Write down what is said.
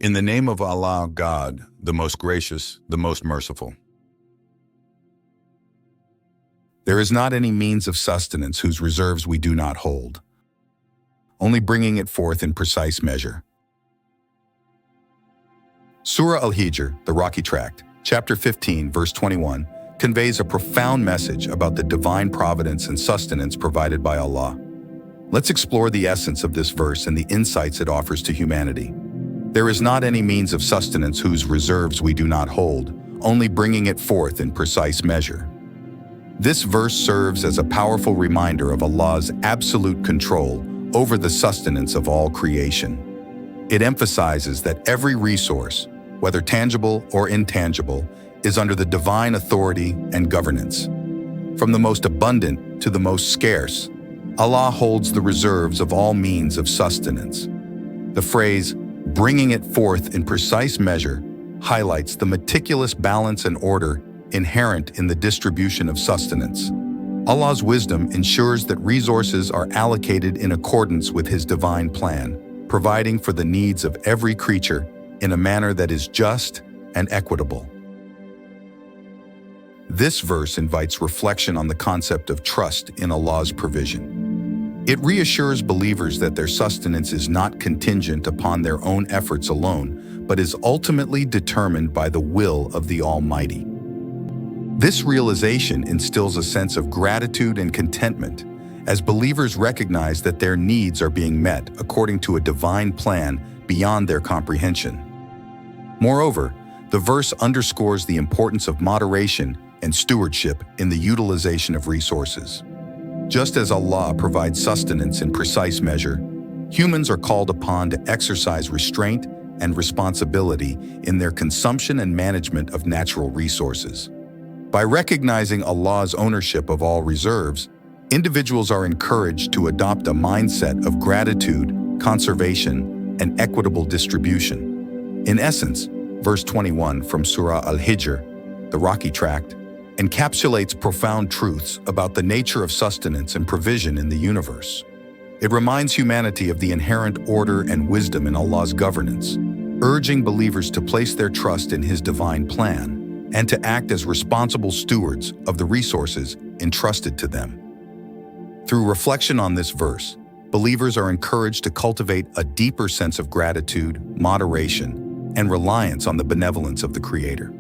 In the name of Allah, God, the most gracious, the most merciful. There is not any means of sustenance whose reserves we do not hold, only bringing it forth in precise measure. Surah Al-Hijr, the Rocky Tract, chapter 15, verse 21, conveys a profound message about the divine providence and sustenance provided by Allah. Let's explore the essence of this verse and the insights it offers to humanity. There is not any means of sustenance whose reserves we do not hold, only bringing it forth in precise measure. This verse serves as a powerful reminder of Allah's absolute control over the sustenance of all creation. It emphasizes that every resource, whether tangible or intangible, is under the divine authority and governance. From the most abundant to the most scarce, Allah holds the reserves of all means of sustenance. The phrase, bringing it forth in precise measure, highlights the meticulous balance and order inherent in the distribution of sustenance. Allah's wisdom ensures that resources are allocated in accordance with His divine plan, providing for the needs of every creature in a manner that is just and equitable. This verse invites reflection on the concept of trust in Allah's provision. It reassures believers that their sustenance is not contingent upon their own efforts alone, but is ultimately determined by the will of the Almighty. This realization instills a sense of gratitude and contentment as believers recognize that their needs are being met according to a divine plan beyond their comprehension. Moreover, the verse underscores the importance of moderation and stewardship in the utilization of resources. Just as Allah provides sustenance in precise measure, humans are called upon to exercise restraint and responsibility in their consumption and management of natural resources. By recognizing Allah's ownership of all reserves, individuals are encouraged to adopt a mindset of gratitude, conservation, and equitable distribution. In essence, verse 21 from Surah Al-Hijr, the Rocky Tract, encapsulates profound truths about the nature of sustenance and provision in the universe. It reminds humanity of the inherent order and wisdom in Allah's governance, urging believers to place their trust in His divine plan and to act as responsible stewards of the resources entrusted to them. Through reflection on this verse, believers are encouraged to cultivate a deeper sense of gratitude, moderation, and reliance on the benevolence of the Creator.